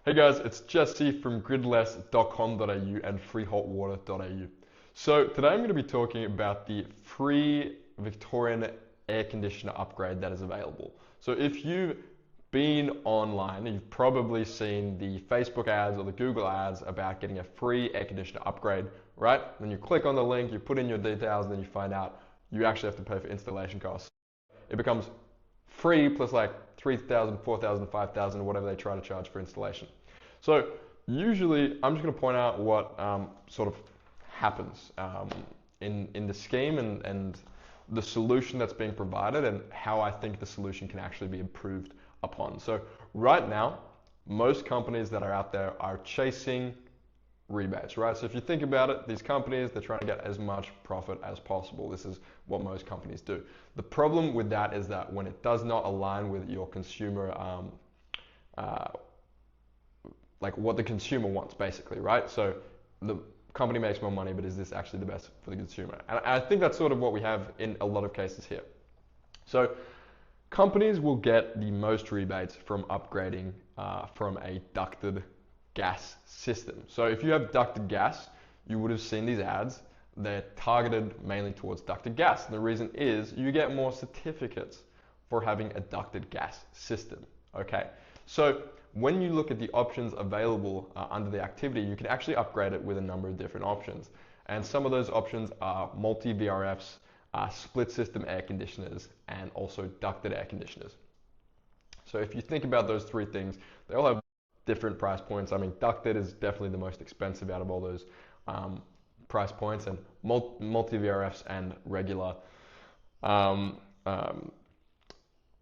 Hey guys, it's Jesse from gridless.com.au and freehaltwater.au. So today I'm going to be talking about the free Victorian air conditioner upgrade that is available. So if you've been online, you've probably seen the Facebook ads or the Google ads about getting a free air conditioner upgrade, right? Then you click on the link, you put in your details, and then you find out you actually have to pay for installation costs. It becomes free plus like 3,000, 4,000, 5,000, whatever they try to charge for installation. So usually I'm just going to point out what sort of happens in the scheme and the solution that's being provided and how I think the solution can actually be improved upon. So right now, most companies that are out there are chasing rebates, right? So if you think about it, these companies, they're trying to get as much profit as possible. This is what most companies do. The problem with that is that when it does not align with your consumer, like what the consumer wants basically, right? So the company makes more money, but is this actually the best for the consumer? And I think that's sort of what we have in a lot of cases here. So companies will get the most rebates from upgrading from a ducted gas system. So if you have ducted gas, you would have seen these ads. They're targeted mainly towards ducted gas. And the reason is you get more certificates for having a ducted gas system. Okay, so when you look at the options available under the activity, you can actually upgrade it with a number of different options. And some of those options are MultiVRFs, split system air conditioners, and also ducted air conditioners. So if you think about those three things, they all have different price points. I mean, ducted is definitely the most expensive out of all those price points, and MultiVRFs and regular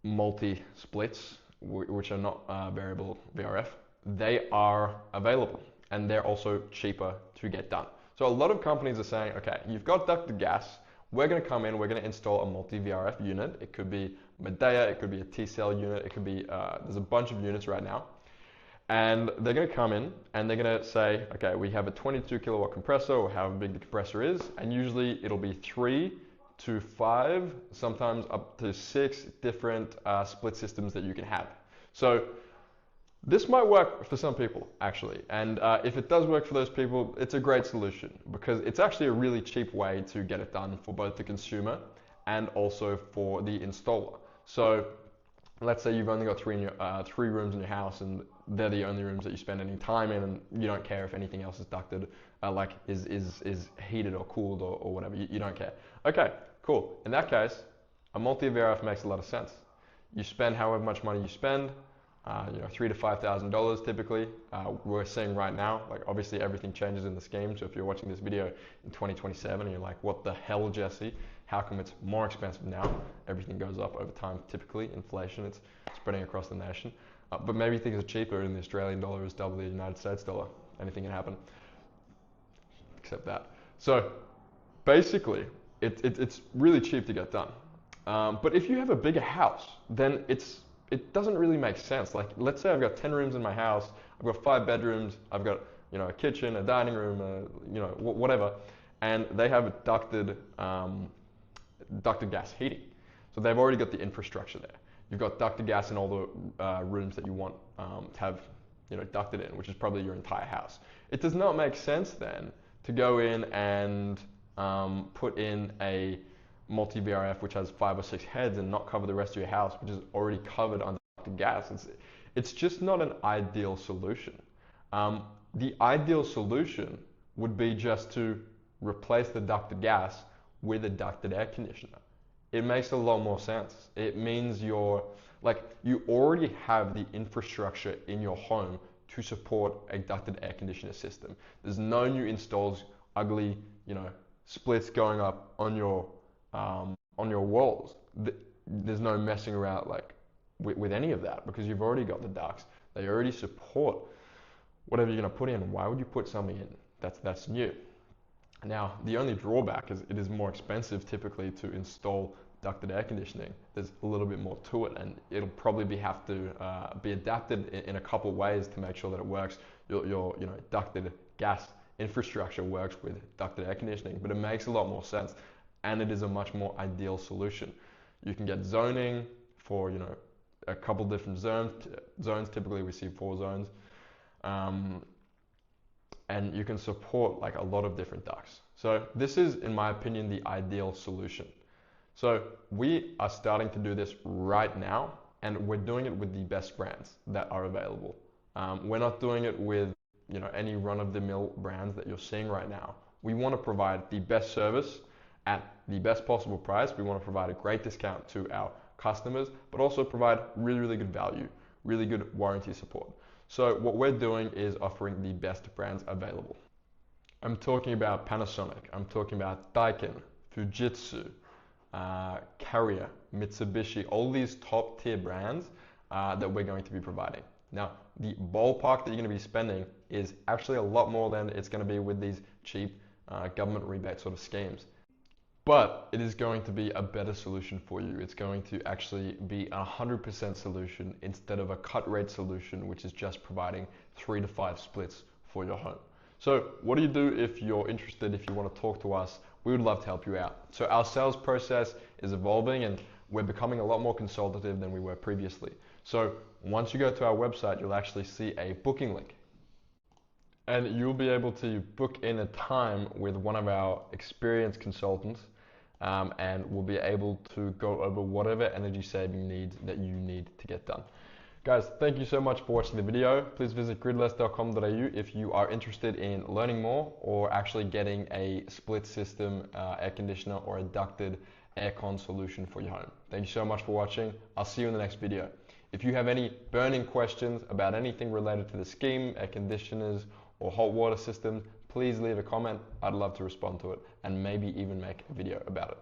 multi-splits, which are not variable VRF, they are available and they're also cheaper to get done. So a lot of companies are saying, okay, you've got ducted gas, we're going to come in, we're going to install a multi-VRF unit. It could be Medea, it could be a T-cell unit, it could be, there's a bunch of units right now. And they're going to come in and they're going to say, okay, we have a 22 kilowatt compressor, or however big the compressor is, and usually it'll be 3 to 5, sometimes up to 6 different split systems that you can have. So this might work for some people actually, and if it does work for those people, it's a great solution because it's actually a really cheap way to get it done for both the consumer and also for the installer. So let's say you've only got three rooms in your house and they're the only rooms that you spend any time in, and you don't care if anything else is ducted, like is heated or cooled or whatever, you don't care. Okay, cool. In that case, a multi-VRF makes a lot of sense. You spend however much money you spend, $3,000 to $5,000 typically. We're seeing right now, like obviously everything changes in the scheme. So if you're watching this video in 2027 and you're like, what the hell, Jesse? How come it's more expensive now? Everything goes up over time. Typically, inflation, it's spreading across the nation. But maybe things are cheaper and the Australian dollar is double the United States dollar. Anything can happen, except that. So basically, it's really cheap to get done. But if you have a bigger house, then it doesn't really make sense. Like, let's say I've got 10 rooms in my house, I've got 5 bedrooms, I've got a kitchen, a dining room, whatever, and they have ducted gas heating. So they've already got the infrastructure there. You've got ducted gas in all the rooms that you want to have ducted in, which is probably your entire house. It does not make sense then to go in and put in a multi-VRF which has 5 or 6 heads and not cover the rest of your house, which is already covered under ducted gas. It's just not an ideal solution. The ideal solution would be just to replace the ducted gas with a ducted air conditioner. It makes a lot more sense. It means you already have the infrastructure in your home to support a ducted air conditioner system. There's no new installs, ugly, splits going up on your walls. There's no messing around with any of that because you've already got the ducts. They already support whatever you're going to put in. Why would you put something in that's new? Now, the only drawback is it is more expensive typically to install ducted air conditioning. There's a little bit more to it, and it'll probably have to be adapted in a couple ways to make sure that it works. Your ducted gas infrastructure works with ducted air conditioning, but it makes a lot more sense, and it is a much more ideal solution. You can get zoning for a couple different zones. Typically we see 4 zones. and you can support like a lot of different ducts. So this is, in my opinion, the ideal solution. So we are starting to do this right now, and we're doing it with the best brands that are available. We're not doing it with any run-of-the-mill brands that you're seeing right now. We want to provide the best service at the best possible price. We want to provide a great discount to our customers, but also provide really, really good value, really good warranty support. So what we're doing is offering the best brands available. I'm talking about Panasonic, I'm talking about Daikin, Fujitsu, Carrier, Mitsubishi, all these top tier brands that we're going to be providing. Now, the ballpark that you're going to be spending is actually a lot more than it's going to be with these cheap government rebate sort of schemes. But it is going to be a better solution for you. It's going to actually be a 100% solution instead of a cut rate solution, which is just providing 3 to 5 splits for your home. So what do you do if you're interested, if you want to talk to us? We would love to help you out. So our sales process is evolving and we're becoming a lot more consultative than we were previously. So once you go to our website, you'll actually see a booking link. And you'll be able to book in a time with one of our experienced consultants, and we'll be able to go over whatever energy saving needs that you need to get done. Guys, thank you so much for watching the video. Please visit gridless.com.au if you are interested in learning more or actually getting a split system air conditioner or a ducted aircon solution for your home. Thank you so much for watching. I'll see you in the next video. If you have any burning questions about anything related to the scheme, air conditioners, or hot water systems, please leave a comment. I'd love to respond to it and maybe even make a video about it.